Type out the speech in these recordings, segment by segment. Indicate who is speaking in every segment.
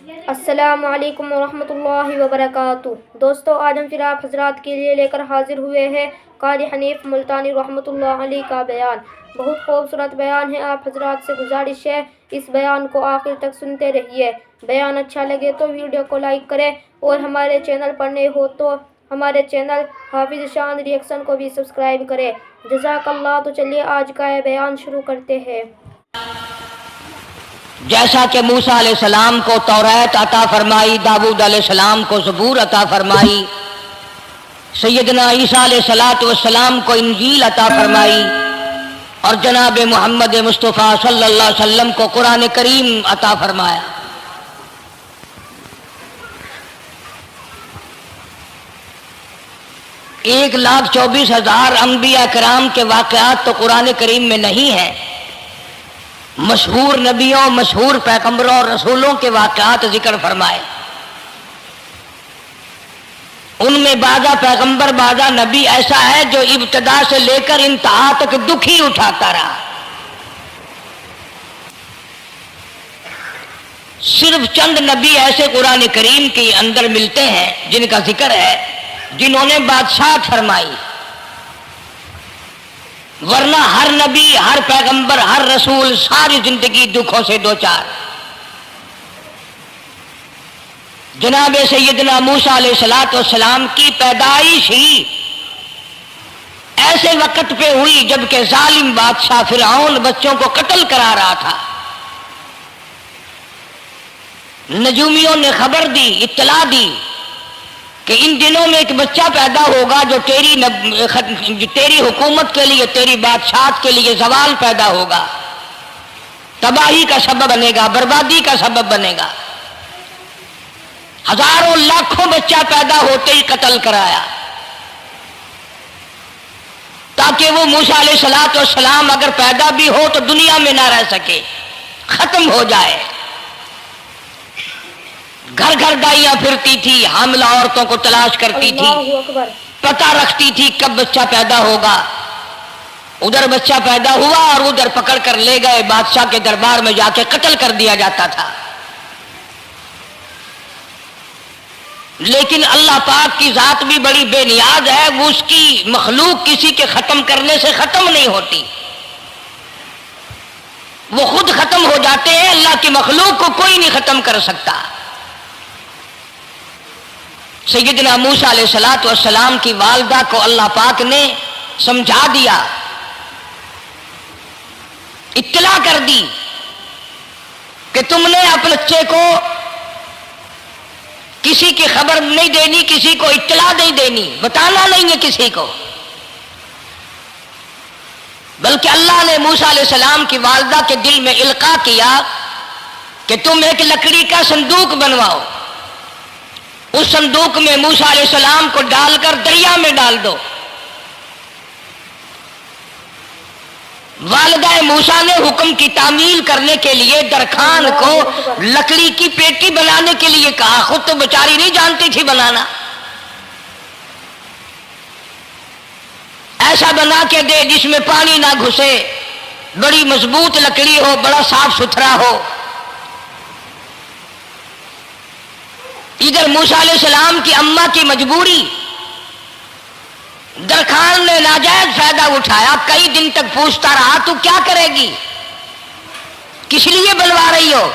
Speaker 1: السلام علیکم ورحمۃ اللہ وبرکاتہ۔ دوستو، آج ہم پھر آپ حضرات کے لیے لے کر حاضر ہوئے ہیں قاری حنیف ملتانی رحمۃ اللہ علیہ کا بیان۔ بہت خوبصورت بیان ہے، آپ حضرات سے گزارش ہے اس بیان کو آخر تک سنتے رہیے۔ بیان اچھا لگے تو ویڈیو کو لائک کریں اور ہمارے چینل پر نئے ہو تو ہمارے چینل حافظ شان ریئیکشن کو بھی سبسکرائب کریں۔ جزاک اللہ۔ تو چلیے آج کا یہ بیان شروع کرتے ہیں۔
Speaker 2: جیسا کہ موسیٰ علیہ السلام کو توریت عطا فرمائی، داؤد علیہ السلام کو زبور عطا فرمائی، سیدنا عیسیٰ علیہ السلام کو انجیل عطا فرمائی، اور جناب محمد مصطفیٰ صلی اللہ علیہ وسلم کو قرآن کریم عطا فرمایا۔ 1,24,000 انبیاء کرام کے واقعات تو قرآن کریم میں نہیں ہیں۔ مشہور نبیوں، مشہور پیغمبروں اور رسولوں کے واقعات ذکر فرمائے۔ ان میں بعضا پیغمبر، بعضا نبی ایسا ہے جو ابتدا سے لے کر انتہا تک دکھ ہی اٹھاتا رہا۔ صرف چند نبی ایسے قرآن کریم کے اندر ملتے ہیں جن کا ذکر ہے، جنہوں نے بادشاہت فرمائی، ورنہ ہر نبی، ہر پیغمبر، ہر رسول ساری زندگی دکھوں سے دوچار۔ جناب سیدنا موسیٰ علیہ السلام کی پیدائش ہی ایسے وقت پہ ہوئی جبکہ ظالم بادشاہ فرعون بچوں کو قتل کرا رہا تھا۔ نجومیوں نے خبر دی، اطلاع دی کہ ان دنوں میں ایک بچہ پیدا ہوگا جو تیری حکومت کے لیے، تیری بادشاہت کے لیے زوال پیدا ہوگا، تباہی کا سبب بنے گا، بربادی کا سبب بنے گا۔ ہزاروں لاکھوں بچہ پیدا ہوتے ہی قتل کرایا تاکہ وہ موسیٰ علیہ السلام اگر پیدا بھی ہو تو دنیا میں نہ رہ سکے، ختم ہو جائے۔ گھر گھر دائیاں پھرتی تھی، حاملہ عورتوں کو تلاش کرتی تھی، پتہ رکھتی تھی کب بچہ پیدا ہوگا۔ ادھر بچہ پیدا ہوا اور ادھر پکڑ کر لے گئے، بادشاہ کے دربار میں جا کے قتل کر دیا جاتا تھا۔ لیکن اللہ پاک کی ذات بھی بڑی بے نیاز ہے، وہ اس کی مخلوق کسی کے ختم کرنے سے ختم نہیں ہوتی، وہ خود ختم ہو جاتے ہیں۔ اللہ کی مخلوق کو کوئی نہیں ختم کر سکتا۔ سیدنا موسیٰ علیہ السلام کی والدہ کو اللہ پاک نے سمجھا دیا، اطلاع کر دی کہ تم نے اپنے بچے کو کسی کی خبر نہیں دینی، کسی کو اطلاع نہیں دینی، بتانا نہیں ہے کسی کو۔ بلکہ اللہ نے موسیٰ علیہ السلام کی والدہ کے دل میں القاء کیا کہ تم ایک لکڑی کا صندوق بنواؤ، اس صندوق میں موسیٰ علیہ السلام کو ڈال کر دریا میں ڈال دو۔ والدہ موسیٰ نے حکم کی تعمیل کرنے کے لیے درخان کو لکڑی کی پیٹی بنانے کے لیے کہا، خود تو بیچاری نہیں جانتی تھی بنانا۔ ایسا بنا کے دے جس میں پانی نہ گھسے، بڑی مضبوط لکڑی ہو، بڑا صاف ستھرا ہو۔ ادھر موسیٰ علیہ السلام کی اماں کی مجبوری، درخان نے ناجائز فائدہ اٹھایا، کئی دن تک پوچھتا رہا تو کیا کرے گی، کس لیے بنوا رہی ہو؟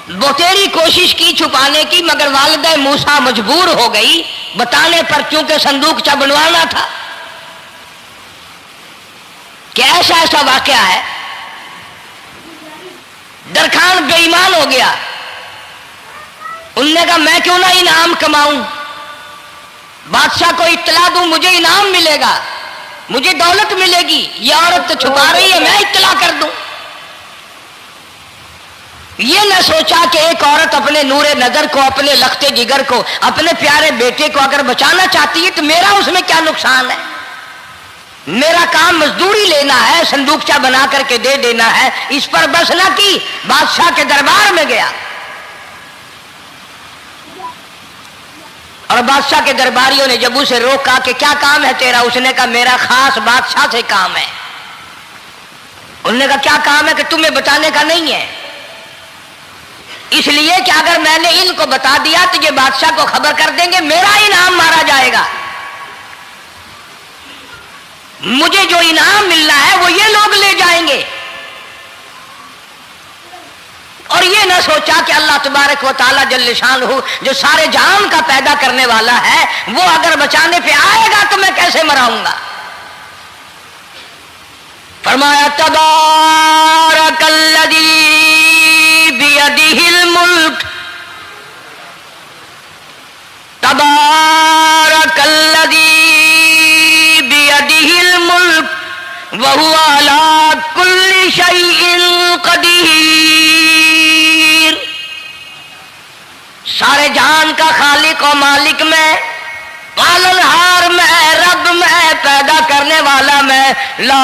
Speaker 2: بتیری کوشش کی چھپانے کی، مگر والدہ موسیٰ مجبور ہو گئی بتانے پر، چونکہ صندوقچہ بنوانا تھا۔ کہ ایسا واقعہ ہے، درخان بے ایمان ہو گیا۔ انہوں نے کہا میں کیوں نہ انعام کماؤں، بادشاہ کو اطلاع دوں، مجھے انعام ملے گا، مجھے دولت ملے گی۔ یہ عورت تو چھپا رہی ہے، میں اطلاع کر دوں۔ یہ نہ سوچا کہ ایک عورت اپنے نور نظر کو، اپنے لخت جگر کو، اپنے پیارے بیٹے کو اگر بچانا چاہتی ہے تو میرا اس میں کیا نقصان ہے؟ میرا کام مزدوری لینا ہے، صندوقچہ بنا کر کے دے دینا ہے۔ اس پر بس نہ کی، بادشاہ کے دربار میں گیا اور بادشاہ کے درباریوں نے جب اسے روکا کہ کیا کام ہے تیرا، اس نے کہا میرا خاص بادشاہ سے کام ہے۔ انہوں نے کہا کیا کام ہے؟ کہ تمہیں بتانے کا نہیں ہے، इसलिए कि अगर मैंने इनको बता दिया तो ये बादशाह को खबर कर देंगे, मेरा इनाम मारा जाएगा। मुझे जो इनाम मिलना है वो ये लोग ले जाएंगे। और ये ना सोचा कि अल्लाह तबारक व तआला जल्ल शानहू जो सारे जहान का पैदा करने वाला है, वो अगर बचाने पे आएगा तो मैं कैसे मराऊंगा। फरमाया तबारकल्लज़ी बियदिहिल मुल्क, तबारकल्लज़ी बियदिहिल मुल्क व हुवा अला कुल्लि शैइन क़दीर। सारे जहान का खालिक और मालिक मैं, पालनहार मैं, रब मैं, पैदा करने वाला मैं, ला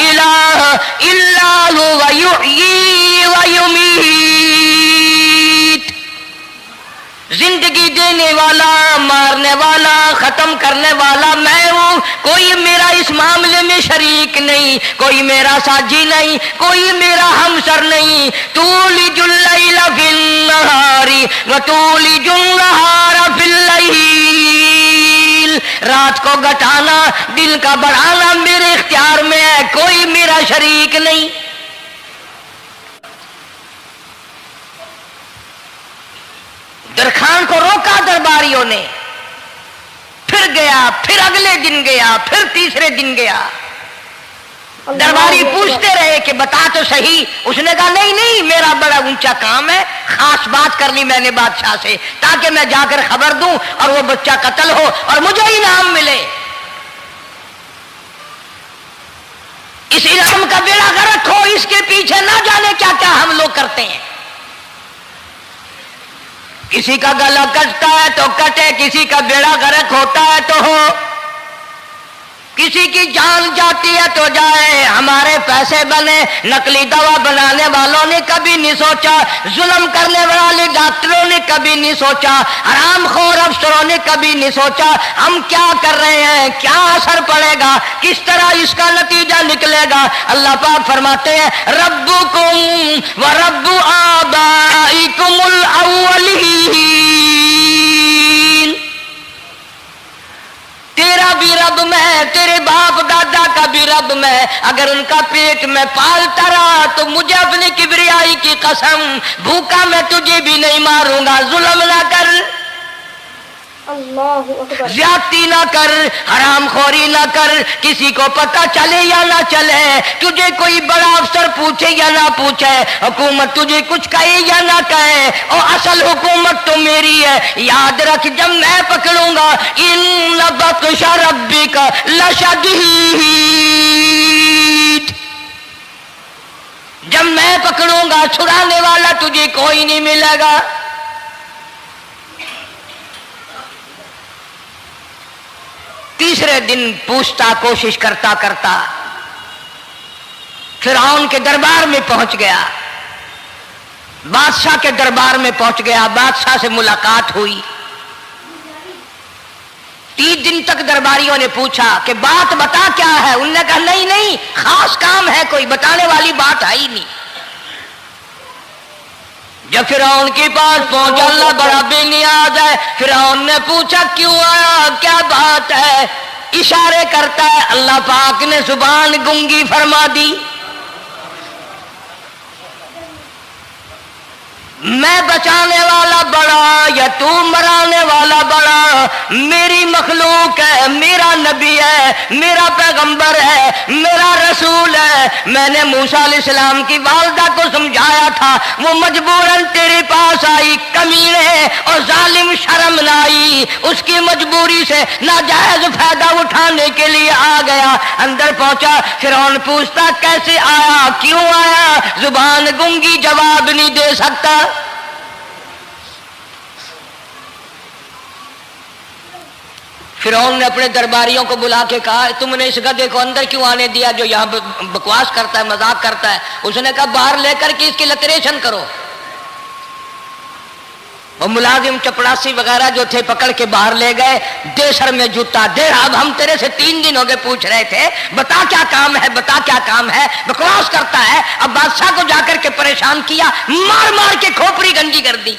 Speaker 2: इलाहा इल्ला हुवा युहयी व युमीत। जिंदगी देने वाला, मारने वाला, खत्म करने वाला मैं हूं। कोई मेरा इस मामले में शरीक नहीं, कोई मेरा साझी नहीं, कोई मेरा हमसर नहीं। तूलिजुल लैला फिन नहारी व तूलिजुन नहारा फिल लैल। रात को घटाना, दिन का बढ़ाना मेरे इख्तियार में है, कोई मेरा शरीक नहीं। दरखान को रोका दरबारियों ने, फिर गया, फिर अगले दिन गया, फिर तीसरे दिन गया। दरबारी पूछते रहे कि बता तो सही। उसने कहा नहीं नहीं, मेरा बड़ा ऊंचा काम है, खास बात कर ली मैंने बादशाह से ताकि मैं जाकर खबर दूं और वो बच्चा कत्ल हो और मुझे इनाम मिले। इस इनाम का बेड़ा गर्क हो, इसके पीछे ना जाने क्या क्या हम लोग करते हैं। किसी का गला कटता है तो कटे, किसी का बेड़ा गर्क होता है तो हो, किसी की जान जाती है तो जाए, हमारे पैसे बने। नकली दवा बनाने वालों ने कभी नहीं सोचा, जुल्म करने वाले डॉक्टरों ने कभी नहीं सोचा, हरामखोर अफसरों ने कभी नहीं सोचा हम क्या कर रहे हैं, क्या असर पड़ेगा, किस तरह इसका नतीजा निकलेगा। अल्लाह पाक फरमाते हैं रब्बुकुम व रब्बु आबाइकुमुल अव्वलीन। तेरा भी रब मैं, तेरे बाप दादा का भी रब मैं। अगर उनका पेट में पालता रहा तो मुझे अपनी किबरियाई की कसम, भूखा मैं तुझे भी नहीं मारूंगा। जुल्म ना कर,
Speaker 1: अल्लाहु अकबर,
Speaker 2: ज्यादती ना कर, हरामखोरी ना कर। किसी को पता चले या ना चले, तुझे कोई बड़ा अफसर पूछे या ना पूछे, हुकूमत तुझे कुछ कहे या ना कहे, और असल हुकूमत तो मेरी है। याद रख जब मैं पकड़ूंगा, इन्न बत्शा रब्बिका लशदीद। जब मैं पकड़ूंगा, छुड़ाने वाला तुझे कोई नहीं मिलेगा। तीसरे दिन पूछता, कोशिश करता करता फिरौन के दरबार में पहुंच गया, बादशाह के दरबार में पहुंच गया। बादशाह से मुलाकात हुई। 3 दिन तक दरबारियों ने पूछा कि बात बता क्या है। उन्होंने कहा नहीं नहीं, खास काम है, कोई बताने वाली बात है ही नहीं। जब फिरौन के पास पहुंचा, अल्लाह बड़ा बेनियाज है। फिरौन ने पूछा क्यों आया, क्या बात है। इशारे करता है, अल्लाह पाक ने जुबान गुंगी फरमा दी। मैं बचाने वाला बड़ा या तू मराने वाला बड़ा, मेरी मखलूक है, मेरा नबी है, मेरा पैगंबर है, मेरा रसूल है। मैंने मूसा अलैहिस्सलाम की वालदा को समझाया था, वो मजबूरन तेरे पास आई। कमीने और जालिम शर्म न आई, उसकी मजबूरी से नाजायज फायदा उठाने के लिए आ गया। अंदर पहुंचा, फिरौन पूछता कैसे आया, क्यों आया। जुबान गुंगी, जवाब नहीं दे सकता। फिरौन ने अपने दरबारियों को बुला के कहा तुमने इस गधे को अंदर क्यों आने दिया जो यहाँ बकवास करता है, मजाक करता है। उसने कहा बाहर लेकर के इसकी लतरेशन करो। वो मुलाजिम चपड़ासी वगैरह जो थे पकड़ के बाहर ले गए। दे सर में जूता दे। अब हम तेरे से 3 दिन हो गए पूछ रहे थे, बता क्या काम है, बता क्या काम है, बकवास करता है। अब बादशाह को जाकर के परेशान किया, मार मार के खोपड़ी भी गंदी कर दी।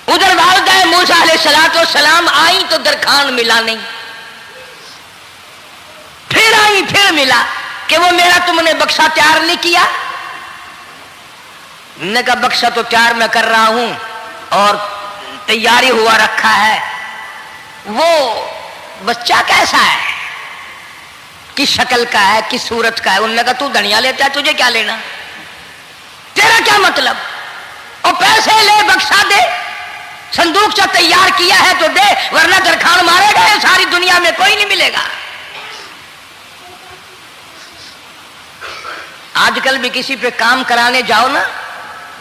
Speaker 2: उधर वालिदा मूसा अलैहिस्सलाम आई तो दरखान मिला नहीं, फिर आई फिर मिला कि वो मेरा तुमने बक्सा तैयार नहीं किया। ने कहा बक्सा तो तैयार मैं कर रहा हूं और तैयारी हुआ रखा है, वो बच्चा कैसा है, किस शक्ल का है, किस सूरत का है। उन्होंने कहा तू धनिया लेता है, तुझे क्या लेना, तेरा क्या मतलब, और पैसे ले बक्सा दे, संदूक से तैयार किया है तो दे, वरना दरखान मारेगा, सारी दुनिया में कोई नहीं मिलेगा। आजकल भी किसी पे काम कराने जाओ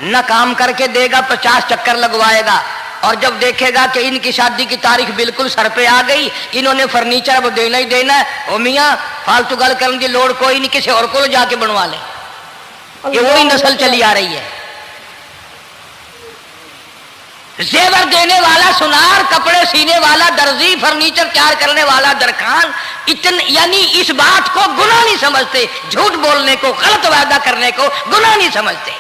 Speaker 2: ना काम करके देगा, 50 चक्कर लगवाएगा, और जब देखेगा कि इनकी शादी की तारीख बिल्कुल सर पे आ गई, इन्होंने फर्नीचर वो देना ही देना है, ओ मियाँ फालतू गल करने की लोड़ कोई नहीं, किसी और को जाके बनवा ले। ये वही नस्ल चली आ रही है। जेवर देने वाला सुनार, कपड़े सीने वाला दर्जी, फर्नीचर तैयार करने वाला दरखान, यानी इस बात को गुनाह नहीं समझते, झूठ बोलने को, गलत वादा करने को गुनाह नहीं समझते।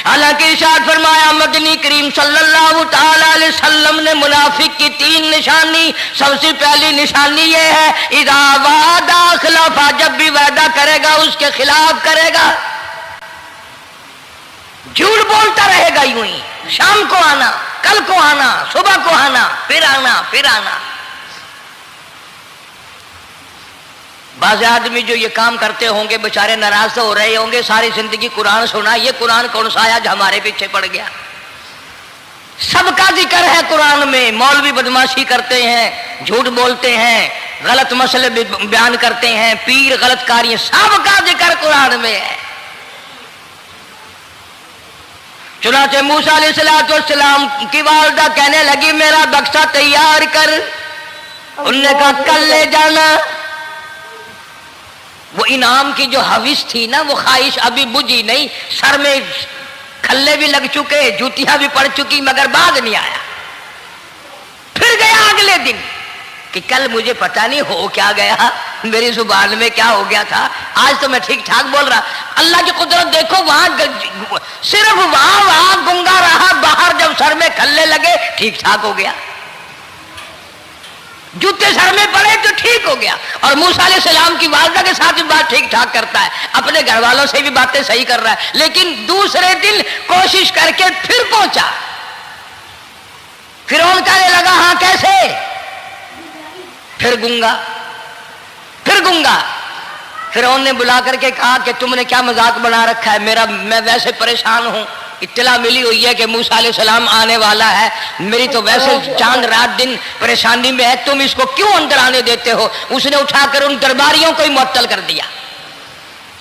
Speaker 2: हालांकि इरशाद फरमाया मदनी करीम सल्लल्लाहु ताला अलैहि वसल्लम ने मुनाफिक की 3 निशानी, सबसे पहली निशानी ये है इदा वादा खिलाफा, जब भी वादा करेगा उसके खिलाफ करेगा, झूठ बोलता रहेगा यूं ही, शाम को आना, कल को आना, सुबह को आना, फिर आना, फिर आना। बाज़ आदमी जो ये काम करते होंगे बेचारे नाराज तो हो रहे होंगे, सारी जिंदगी कुरान सुना, ये कुरान कौन सा आया जो हमारे पीछे पड़ गया। सबका जिक्र है कुरान में, मौलवी बदमाशी करते हैं, झूठ बोलते हैं, गलत मसले बयान करते हैं, पीर गलत कार्य, सबका जिक्र कुरान में है। चुनाचे मूसा अलैहिस्सलाम की वालिदा कहने लगी मेरा बक्सा तैयार कर। उनने कहा कल ले जाना। वो इनाम की जो हविस थी ना, वो ख्वाहिश अभी बुझी नहीं, सर में खल्ले भी लग चुके, जूतियां भी पड़ चुकी, मगर बाद नहीं आया। फिर गया अगले दिन कि कल मुझे पता नहीं हो क्या गया, मेरी जुबान में क्या हो गया था, आज तो मैं ठीक ठाक बोल रहा। अल्लाह की कुदरत देखो, वहां सिर्फ वहां गुंगा रहा, बाहर जब सर में खल्ले लगे ठीक ठाक हो गया, जूते सर में पड़े तो ठीक हो गया। और मूसा अलैहिस्सलाम की वालिदा के साथ भी बात ठीक ठाक करता है, अपने घर वालों से भी बातें सही कर रहा है, लेकिन दूसरे दिन कोशिश करके फिर पहुंचा। फिर उन कहने लगा हाँ कैसे, फिर गूंगा, फिर गूंगा। फिर उन्होंने बुला करके कहा कि तुमने क्या मजाक बना रखा है, मैं वैसे परेशान हूं, इत्तला मिली हुई है कि मूसा अलैहिस्सलाम आने वाला है, मेरी तो वैसे चांद रात दिन परेशानी में है, तुम इसको क्यों अंदर आने देते हो। उसने उठाकर उन दरबारियों को ही मुअत्तल कर दिया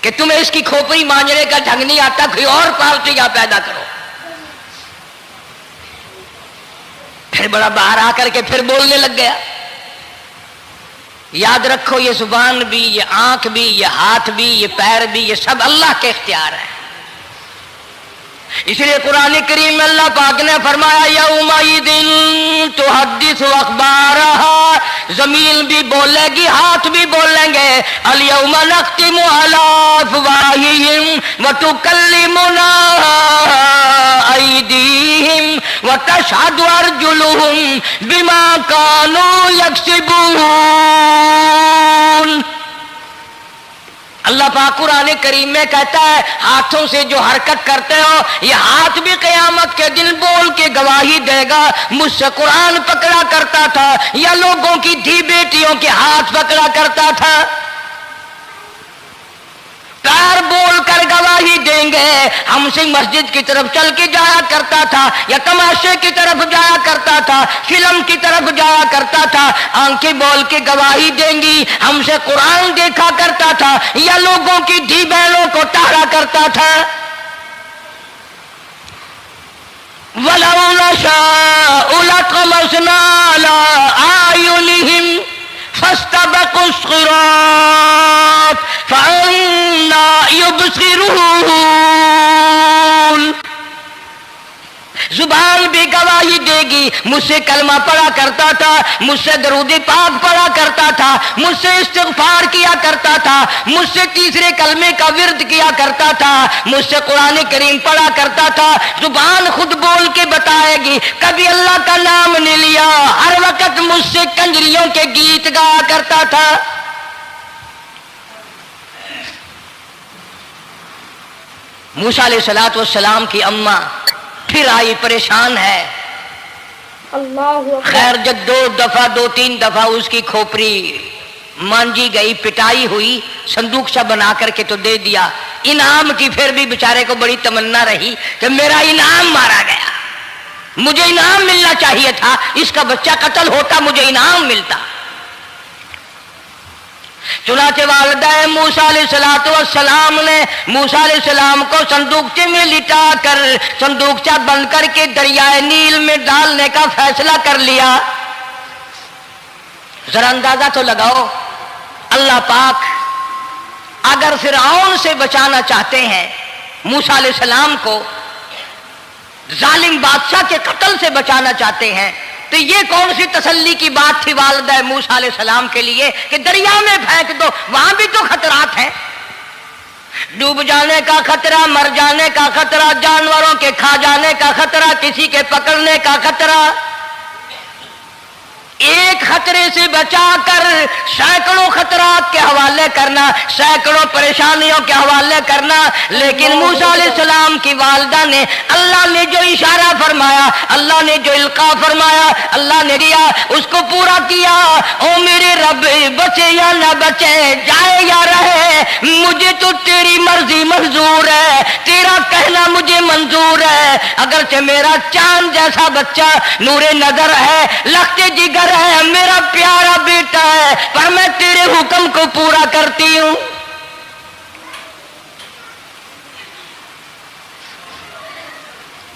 Speaker 2: कि तुम्हें इसकी खोपड़ी मांझने का ढंग नहीं आता, कोई और पार्टी यहां पैदा करो। फिर बड़ा बाहर आकर के फिर बोलने लग गया। याद रखो ये जुबान भी, ये आंख भी, ये हाथ भी, ये पैर भी, ये सब अल्लाह के इख्तियार है। इसलिए कुरान करीम में अल्लाह पाक ने फरमाया यौमइदिन तुहद्दिसु अखबारहा, जमीन भी बोलेगी, हाथ भी बोलेंगे। अल यौमा नख्तिमु अला अफवाहिहिम व तुकल्लिमुना अयदीहिम व तशहदु अर्जुलुहुम बिमा कानू यक्सिबून। अल्लाह पाक कुरान करीम में कहता है हाथों से जो हरकत करते हो, ये हाथ भी क़यामत के दिन बोल के गवाही देगा, मुझसे कुरान पकड़ा करता था या लोगों की धी बेटियों के हाथ पकड़ा करता था। पैर बोल कर गवाही देंगे, हमसे मस्जिद की तरफ चल के जाया करता था या तमाशे की तरफ जाया करता था, फिल्म की तरफ जाया करता था, आंखें बोल के गवाही देंगी, हमसे कुरान देखा करता था या लोगों की धी बहनों को टहरा करता था। वलौ नशाअ लतमसना अला आयुनिहिम फस्तबकुस सिरात फअन्ना युबसिरून। जुबान भी गवाही देगी। मुझसे कलमा पढ़ा करता था, मुझसे दरूद पाक पढ़ा करता था, मुझसे इस्तिग़फ़ार किया करता था, मुझसे तीसरे कलमे का विर्द किया करता था, मुझसे कुरान करीम पढ़ा करता था। जुबान खुद बोल के बताएगी, कभी अल्लाह का नाम नहीं लिया, हर वक्त मुझसे कंजरियों के गीत गाया करता था। मूसा अलैहिस्सलातु वस्सलाम की अम्मा फिर आई, परेशान है।
Speaker 1: अल्लाहु अकबर।
Speaker 2: खैर जब दो तीन दफा उसकी खोपड़ी मांजी गई, पिटाई हुई, संदूक सा बना करके तो दे दिया। इनाम की फिर भी बेचारे को बड़ी तमन्ना रही कि मेरा इनाम मारा गया, मुझे इनाम मिलना चाहिए था, इसका बच्चा कत्ल होता, मुझे इनाम मिलता। चुनाचे वालिदा मूसा अलैहिस्सलातु वस्सलाम ने मूसा अलैहिस्सलाम को संदूकचे में लिटा कर संदूकचा बंद करके दरियाए नील में डालने का फैसला कर लिया। जरा अंदाजा तो लगाओ, अल्लाह पाक अगर फिरऔन से बचाना चाहते हैं, मूसा अलैहिस्सलाम को जालिम बादशाह के कत्ल से बचाना चाहते हैं, तो ये कौन सी तसल्ली की बात थी वालिदा मूसा अलैहिस्सलाम के लिए कि दरिया में फेंक दो, वहां भी तो खतरात हैं, डूब जाने का खतरा, मर जाने का खतरा, जानवरों के खा जाने का खतरा, किसी के पकड़ने का खतरा। एक खतरे से बचाकर सैकड़ों खतरात के हवाले करना, सैकड़ों परेशानियों के हवाले करना। लेकिन मूसा अलैहिस्सलाम की वालिदा ने, अल्लाह ने जो इशारा फरमाया, अल्लाह ने जो इल्का फरमाया, अल्लाह ने दिया, उसको पूरा किया। ओ मेरे रब, बचे या न बचे, जाए या रहे, मुझे तो तेरी मर्जी मंजूर है, तेरा कहना मुझे मंजूर है। अगरचे मेरा चांद जैसा बच्चा नूरे नजर है, लखते जिगर है, मेरा प्यारा बेटा है, पर मैं तेरे हुक्म को पूरा करती हूं।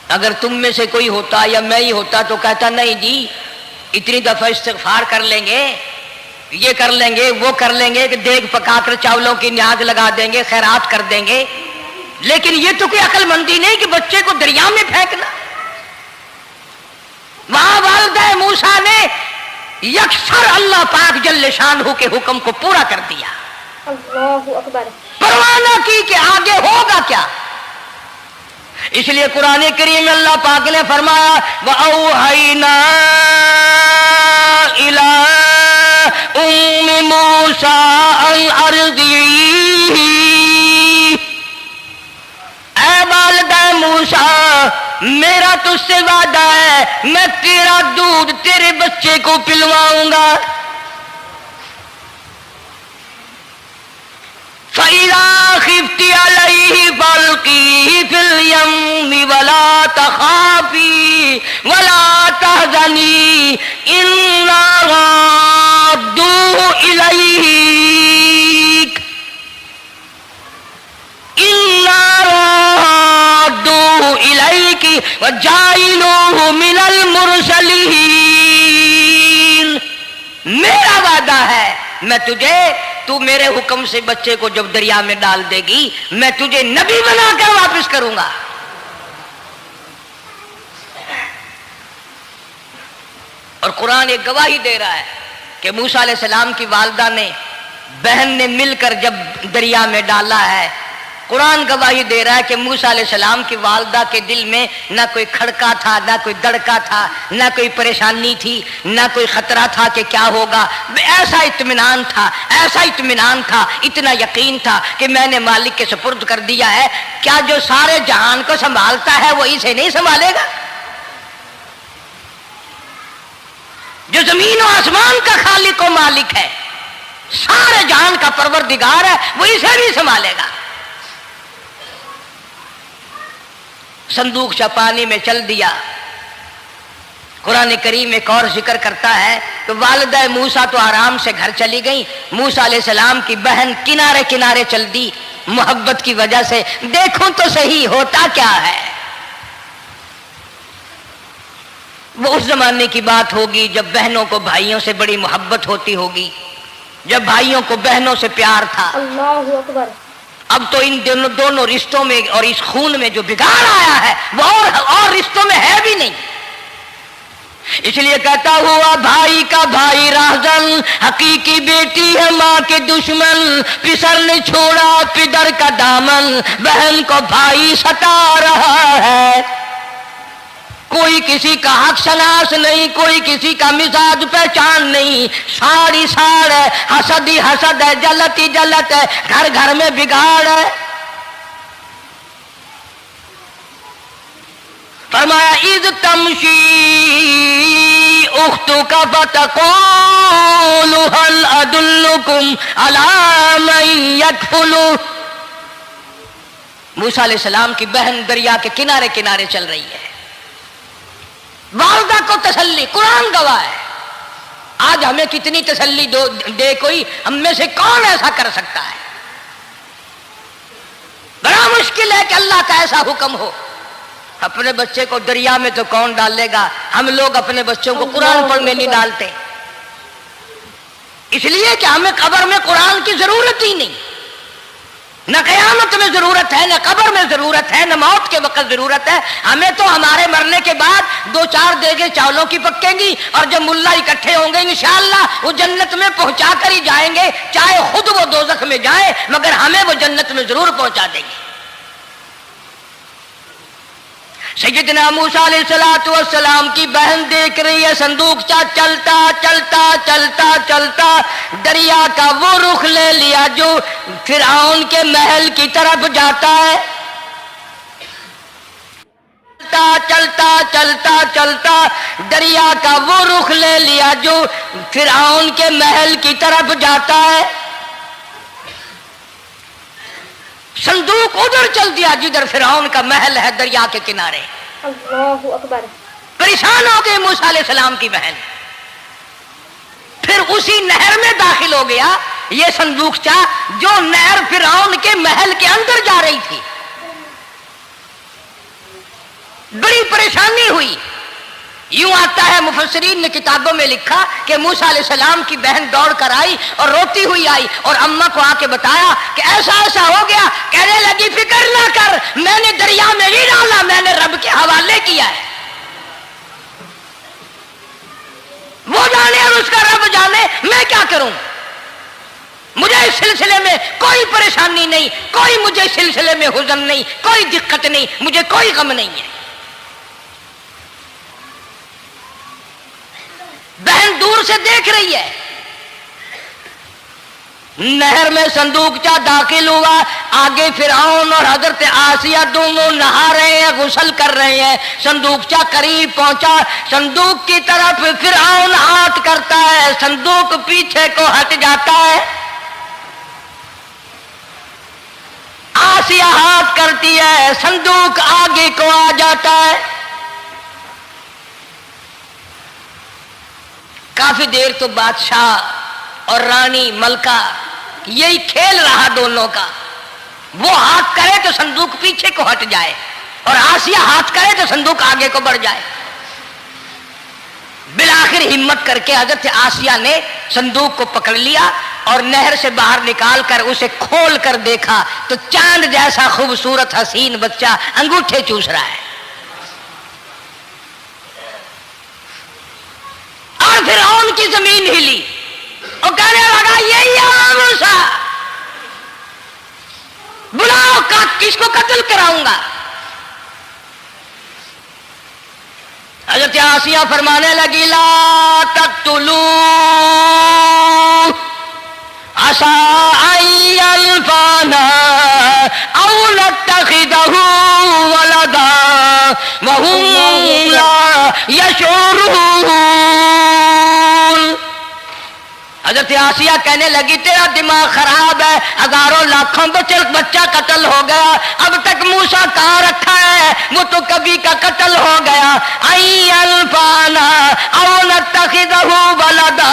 Speaker 2: अगर तुम में से कोई होता या मैं ही होता तो कहता नहीं जी, इतनी दफा इस्तिग़फ़ार कर लेंगे, ये कर लेंगे, वो कर लेंगे, कि देग पकाकर चावलों की न्याज लगा देंगे, खैरात कर देंगे। लेकिन ये तो कोई अक्लमंदी नहीं कि बच्चे को दरिया में फेंकना। वहां वालिदा मूसा ने यकसर अल्लाह पाक जल्ले शानहू के हुक्म को पूरा कर दिया।
Speaker 1: अल्लाहु अकबर।
Speaker 2: परवाह न की कि आगे होगा क्या। इसलिए कुरान करीम में अल्लाह पाक ने फरमाया, वअौहैना इला उम्मी मूसा अन अर्ज़िही, ऐ वालिदा मूसा, मेरा तुझसे वादा है, मैं तेरा दूध तेरे बच्चे को पिलवाऊंगा। फ़इज़ा ख़िफ़्ती अलैहि फ़अल्क़ीही फ़िल यम्मि वला तख़ाफ़ी वला तहज़नी इन्ना राद्दूहु इलैक, इन्ना राद्दूहु इलैकी व जाइलूहु मिनल मुरसलीन। मेरा वादा है, मैं तुझे, तू मेरे हुक्म से बच्चे को जब दरिया में डाल देगी, मैं तुझे नबी बनाकर वापस करूंगा। और कुरान एक गवाही दे रहा है कि मूसा अलैहिस्सलाम की वालिदा ने, बहन ने मिलकर जब दरिया में डाला है, कुरान गवाही दे रहा है कि मूसा अलैहिस्सलाम की वालिदा के दिल में ना कोई खड़का था, ना कोई दड़का था, ना कोई परेशानी थी, ना कोई खतरा था कि क्या होगा। ऐसा इत्मीनान था, ऐसा इत्मीनान था, इतना यकीन था कि मैंने मालिक के सुपुर्द कर दिया है। क्या जो सारे जहान को संभालता है वो इसे नहीं संभालेगा? जो जमीन और आसमान का खालिक और मालिक है, सारे जहान का परवरदिगार है, वो इसे भी संभालेगा। संदूक सा पानी में चल दिया। कुरान करीम एक और जिक्र करता है तो वालिदा मूसा तो आराम से घर चली गई, मूसा अलैहिस्सलाम की बहन किनारे किनारे चल दी मोहब्बत की वजह से। देखूं तो सही होता क्या है। वो उस जमाने की बात होगी जब बहनों को भाइयों से बड़ी मोहब्बत होती होगी, जब भाइयों को बहनों से प्यार था।
Speaker 1: अल्लाहु अकबर।
Speaker 2: अब तो इन दोनों रिश्तों में और इस खून में जो बिगाड़ आया है वो और रिश्तों में है भी नहीं। इसलिए कहता हुआ भाई का भाई राहजन, हकीकी बेटी है माँ के दुश्मन, पिसर ने छोड़ा पिदर का दामन, बहन को भाई सता रहा है। कोई किसी का हक शनास नहीं, कोई किसी का मिजाज पहचान नहीं, साड़ी साड़ है, हसद ही हसद है, जलत ही जलत है, घर घर में बिगाड़ है। फरमाया इज़ तमशी उख्तुका फतक़ूलु हल अदुल्लुकुम अला मन यकफुलु। मूसा अलैहिस्सलाम की बहन दरिया के किनारे किनारे चल रही है, वालदा को तसल्ली, कुरान गवाह है। आज हमें कितनी तसल्ली दे कोई, हम में से कौन ऐसा कर सकता है? बड़ा मुश्किल है कि अल्लाह का ऐसा हुक्म हो। अपने बच्चे को दरिया में तो कौन डालेगा? हम लोग अपने बच्चों को कुरान पढ़ने नहीं डालते, इसलिए कि हमें कब्र में कुरान की जरूरत ही नहीं। न कयामत में जरूरत है, न कब्र में जरूरत है, न मौत के वक्त जरूरत है। हमें तो हमारे मरने के बाद 2-4 देगे चावलों की पकेंगी और जब मुल्ला इकट्ठे होंगे इंशाअल्लाह वो जन्नत में पहुंचा कर ही जाएंगे, चाहे खुद वो दोजख में जाए, मगर हमें वो जन्नत में जरूर पहुंचा देंगे। सैयदना मूसा अलैहिस्सलातु वस्सलाम की बहन देख रही है संदूकचा चलता चलता चलता चलता दरिया का वो रुख ले लिया जो फिरौन के महल की तरफ जाता है। चलता चलता चलता चलता दरिया का वो रुख ले लिया जो फिरौन के महल की तरफ जाता है। संदूक उधर चल दिया जिधर फिरौन का महल है, दरिया के किनारे।
Speaker 1: अल्लाहु अकबर।
Speaker 2: परेशान हो गए मूसा अलैहिस्सलाम की बहन, फिर उसी नहर में दाखिल हो गया ये संदूकचा जो नहर फिरौन के महल के अंदर जा रही थी। बड़ी परेशानी हुई। यूं आता है, मुफस्सिरीन ने किताबों में लिखा कि मूसा अलैहिस्सलाम की बहन दौड़ कर आई और रोती हुई आई और अम्मा को आके बताया कि ऐसा ऐसा हो गया। कहने लगी फिक्र ना कर, मैंने दरिया में नहीं डाला, मैंने रब के हवाले किया है। वो जाने और उसका रब जाने, मैं क्या करूं? मुझे इस सिलसिले में कोई परेशानी नहीं, कोई मुझे इस सिलसिले में हुज़न नहीं, कोई दिक्कत नहीं, मुझे कोई गम नहीं है। बहन दूर से देख रही है। नहर में संदूकचा दाखिल हुआ, आगे फिरौन और हजरत आसिया दोनों नहा रहे हैं, गुस्ल कर रहे हैं। संदूकचा करीब पहुंचा, संदूक की तरफ फिरौन हाथ करता है, संदूक पीछे को हट जाता है। आसिया हाथ करती है, संदूक आगे को आ जाता है। काफी देर तो बादशाह और रानी मलका यही खेल रहा दोनों का। वो हाथ करे तो संदूक पीछे को हट जाए और आसिया हाथ करे तो संदूक आगे को बढ़ जाए। बिलाखिर हिम्मत करके हजरत आसिया ने संदूक को पकड़ लिया और नहर से बाहर निकाल कर उसे खोल कर देखा तो चांद जैसा खूबसूरत हसीन बच्चा अंगूठे चूस रहा है। और फिरौन की जमीन हिली और कहने लगा यही है मूसा, बुलाओ का किसको कत्ल कराऊंगा। हज़रत आसिया फरमाने लगी ला तक़्तुलू असा अयल्फाना औ नत्तखिदहु वलदा वहुम ला यशऊरून। हज़रत आसिया कहने लगी तेरा दिमाग खराब है, हजारों लाखों बच्चा कत्ल हो गया, अब तक मूसा कहाँ रखा है, वो तो कभी का कत्ल हो गया। आई अल्फाना औ नत्तखिदहु वलदा,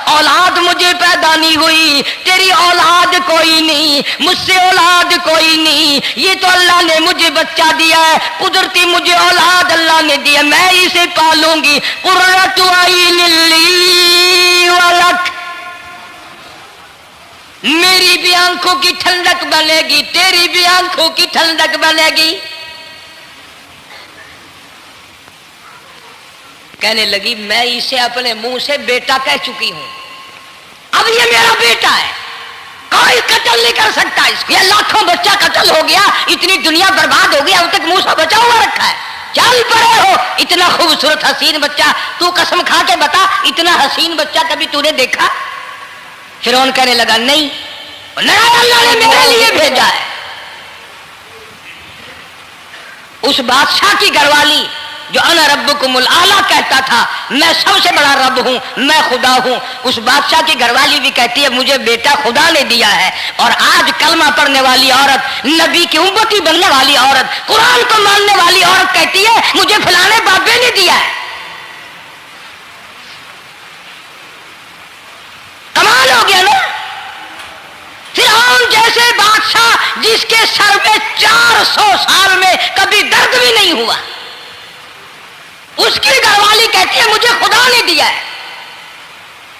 Speaker 2: औलाद मुझे पैदा नहीं हुई, तेरी औलाद कोई नहीं, मुझसे औलाद कोई नहीं, ये तो अल्लाह ने मुझे बच्चा दिया है, कुदरती मुझे औलाद अल्लाह ने दिया, मैं इसे पालूंगी। कुर्रतु अय्निन ली वलक, मेरी भी आंखों की ठंडक बनेगी, तेरी भी आंखों की ठंडक बनेगी। कहने लगी मैं इसे अपने मुंह से बेटा कह चुकी हूं, अब ये मेरा बेटा है, कोई कत्ल नहीं कर सकता इसको। ये लाखों बच्चा कत्ल हो गया, इतनी दुनिया बर्बाद हो गई, अब तक मुंह से बचा हुआ रखा है। चल पड़े हो, इतना खूबसूरत हसीन बच्चा, तू कसम खा के बता इतना हसीन बच्चा कभी तूने देखा? फिरौन कहने लगा नहीं, अल्लाह ने मेरे लिए भेजा है। उस बादशाह की घरवाली जो अना रब्बुकुमुल आला कहता था, मैं सबसे बड़ा रब हूं, मैं खुदा हूं, उस बादशाह की घरवाली भी कहती है मुझे बेटा खुदा ने दिया है। और आज कलमा पढ़ने वाली औरत, नबी की उम्मती बनने वाली औरत, कुरान को मानने वाली औरत कहती है मुझे फलाने बाबे ने दिया है। कमाल हो गया ना। फिरौन जैसे बादशाह जिसके सर में 400 साल में कभी दर्द भी नहीं हुआ, उसकी घरवाली कहती है मुझे खुदा ने दिया है,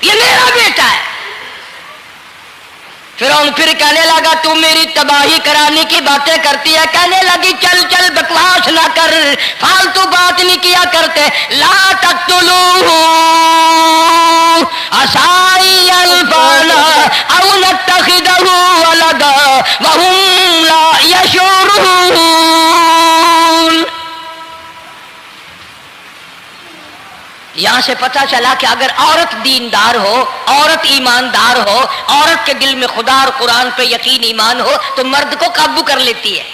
Speaker 2: ये मेरा बेटा है। फिरौन फिर कहने लगा तू मेरी तबाही कराने की बातें करती है। कहने लगी चल चल बकवास ना कर, फालतू बात नहीं किया करते। ला तक़्तुलूहु असाई अल्फाना औ नत्तखिदहु वलदा वहुम ला यशऊरून। यहां से पता चला कि अगर औरत दीनदार हो, औरत ईमानदार हो, औरत के दिल में खुदा और कुरान पे यकीन ईमान हो तो मर्द को काबू कर लेती है।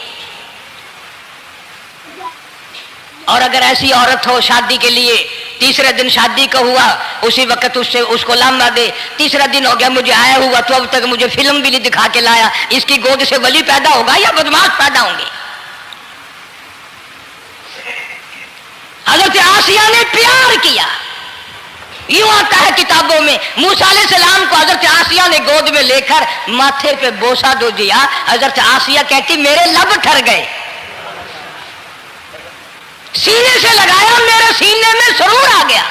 Speaker 2: और अगर ऐसी औरत हो शादी के लिए, तीसरे दिन शादी का हुआ, उसी वक्त उससे उसको लामा दे, तीसरा दिन हो गया मुझे आया हुआ तो अब तक मुझे फिल्म भी नहीं दिखा के लाया, इसकी गोद से वली पैदा होगा या बदमाश पैदा होंगे। हज़रत आसिया ने प्यार किया, यूं आता है किताबों में मूसा अलैहिस्सलाम को हज़रत आसिया ने गोद में लेकर माथे पे बोसा दो दिया। हज़रत आसिया कहती मेरे लब ठर गए, सीने से लगाया मेरे सीने में सुरूर आ गया।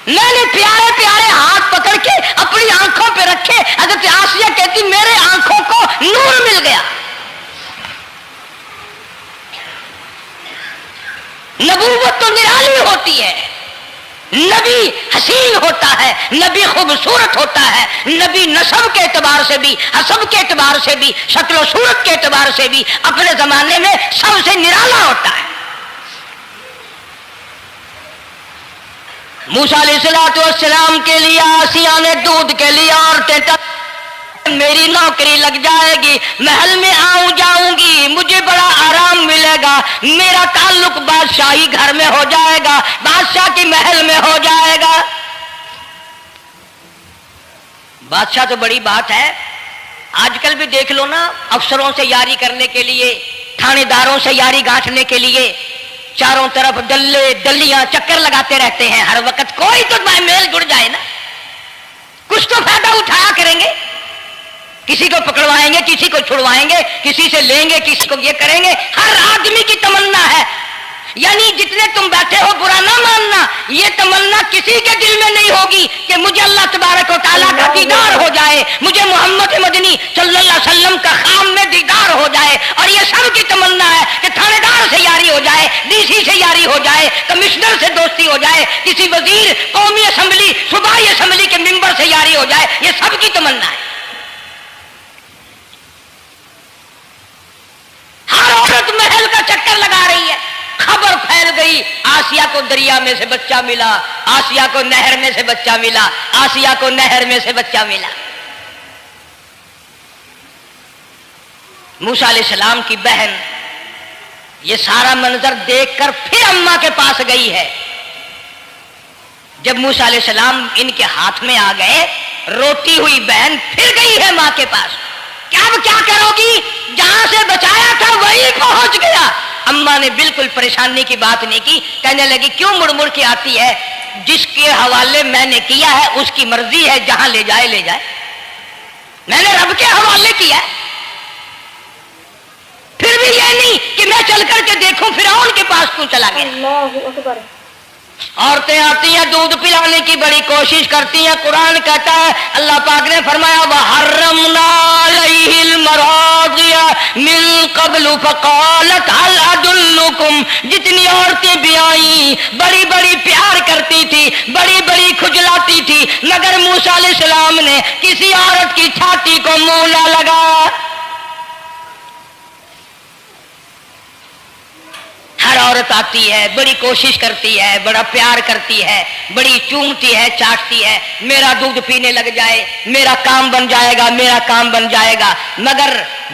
Speaker 2: मैंने प्यारे प्यारे हाथ पकड़ के अपनी आंखों पे रखे। हज़रत आसिया कहती मेरे आंखों को नूर मिल गया। नबूवत तो निराली होती है, नबी हसीन होता है, नबी खूबसूरत होता है, नबी नस्ब के एतबार से भी, हसब के एतबार से भी, शक्ल और सूरत के एतबार से भी अपने जमाने में सबसे निराला होता है। मूसा अलैहिस्सलाम के लिए आसिया ने दूध के लिए औरतें मेरी नौकरी लग जाएगी, महल में आऊं जाऊंगी, मुझे बड़ा आराम मिलेगा, मेरा ताल्लुक बादशाही घर में हो जाएगा, बादशाह की महल में हो जाएगा। बादशाह तो बड़ी बात है, आजकल भी देख लो ना, अफसरों से यारी करने के लिए, थानेदारों से यारी गांठने के लिए चारों तरफ डल्ले डल्लियां चक्कर लगाते रहते हैं हर वक्त। कोई तो मेल जुड़ जाए ना, कुछ तो फायदा उठाया करेंगे, किसी को पकड़वाएंगे, किसी को छुड़वाएंगे, किसी से लेंगे, किसी को ये करेंगे। हर आदमी की तमन्ना है, यानी जितने तुम बैठे हो बुरा ना मानना, ये तमन्ना किसी के दिल में नहीं होगी कि मुझे अल्लाह तबारक व तआला का दीदार हो जाए, मुझे मोहम्मद मदनी सल्लल्लाहु अलैहि वसल्लम का खाम में दीदार हो जाए। और ये सब की तमन्ना है कि थानेदार से यारी हो जाए, डीसी से यारी हो जाए, कमिश्नर से दोस्ती हो जाए, किसी वजीर, कौमी असम्बली, सूबाई असम्बली के मेंबर से यारी हो जाए, ये सब की तमन्ना है। हर औरत महल का चक्कर लगा रही है। खबर फैल गई, आसिया को दरिया में से बच्चा मिला, आसिया को नहर में से बच्चा मिला, आसिया को नहर में से बच्चा मिला। मूसा अलैहिस्सलाम की बहन ये सारा मंजर देखकर फिर अम्मा के पास गई है। जब मूसा अलैहिस्सलाम इनके हाथ में आ गए, रोती हुई बहन फिर गई है मां के पास। क्या करोगी, जहां से बचाया था वही पहुंच गया। अम्मा ने बिल्कुल परेशानी की बात नहीं की, कहने लगी क्यों मुड़ मुड़ के आती है, जिसके हवाले मैंने किया है उसकी मर्जी है, जहां ले जाए ले जाए, मैंने रब के हवाले किया। फिर भी ये नहीं कि मैं चल करके देखूं फिरौन के पास क्यों चला गया।
Speaker 1: अल्लाहु अकबर।
Speaker 2: عورتیں آتی ہیں دودھ پلانے کی بڑی کوشش کرتی ہیں. قرآن کہتا ہے, اللہ پاک نے فرمایا وَحَرَّمْنَا عَلَيْهِ الْمَرَاضِعَ مِن قَبْلُ فَقَالَتْ هَلْ أَدُلُّكُمْ. جتنی عورتیں بھی آئیں بڑی بڑی پیار کرتی تھی, بڑی بڑی کھجلاتی تھی, مگر موسیٰ علیہ السلام نے کسی عورت کی چھاتی کو منہ نہ لگایا. ہر عورت آتی ہے, بڑی کوشش کرتی ہے, بڑا پیار کرتی ہے, بڑی چومتی ہے, چاٹتی ہے, میرا دودھ پینے لگ جائے, میرا کام بن جائے گا, میرا کام بن جائے گا. مگر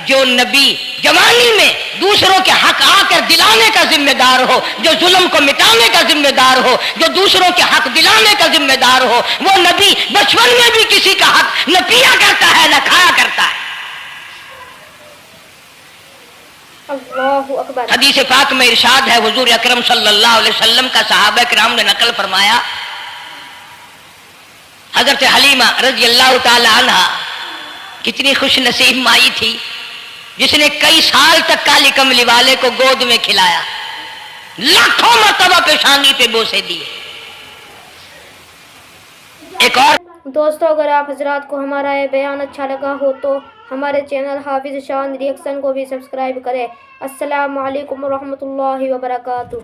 Speaker 2: جو نبی جوانی میں دوسروں کے حق آ کر دلانے کا ذمہ دار ہو, جو ظلم کو مٹانے کا ذمہ دار ہو, جو دوسروں کے حق دلانے کا ذمہ دار ہو, وہ نبی بچپن میں بھی کسی کا حق نہ پیا کرتا ہے نہ کھایا کرتا ہے.
Speaker 1: اللہ اکبر.
Speaker 2: حدیث پاک میں ارشاد ہے, حضور اکرم صلی اللہ علیہ وسلم کا صحابہ کرام نے نقل فرمایا, حضرت حلیمہ رضی اللہ تعالی عنہ کتنی خوش نصیب مائی تھی جس نے کئی سال تک کالی کملی والے کو گود میں کھلایا, لاکھوں مرتبہ پیشانی پہ بوسے دیے. ایک اور
Speaker 1: دوستو, اگر آپ حضرات کو ہمارا یہ بیان اچھا لگا ہو تو ہمارے چینل حافظ شان ری ایکشن کو بھی سبسکرائب کریں. السلام علیکم ورحمۃ اللہ وبرکاتہ.